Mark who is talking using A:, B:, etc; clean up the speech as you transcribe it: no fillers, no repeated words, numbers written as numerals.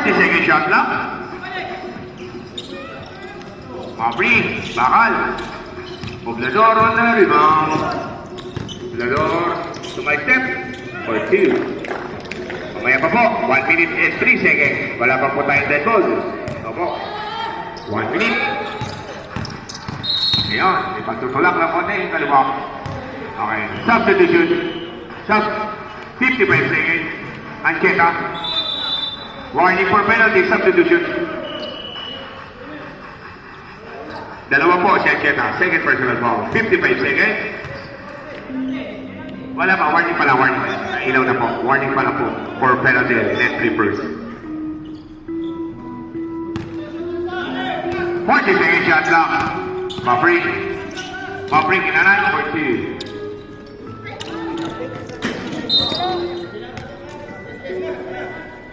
A: 40-second shot clock. Maverick, bakal. Oblador on the rebound. Oblador, to my step. For 2. Mamaya pa po, 1 minute and 3 seconds. Wala pa po tayong dead ball. Opo. 1 minute. Ngayon, may pagtutulak ng konti yung kaliwa. Okay, substitution. 55 seconds. Ancheta. Warning for penalty, substitution. Dalawa po si Ancheta. Second personal foul. 55 seconds. Wala pa, warning pala, warning. Ilaw na po. Warning pala po for penalty net Clippers. 40 seconds shot clock. Maverick. Maverick in a 9 for 2.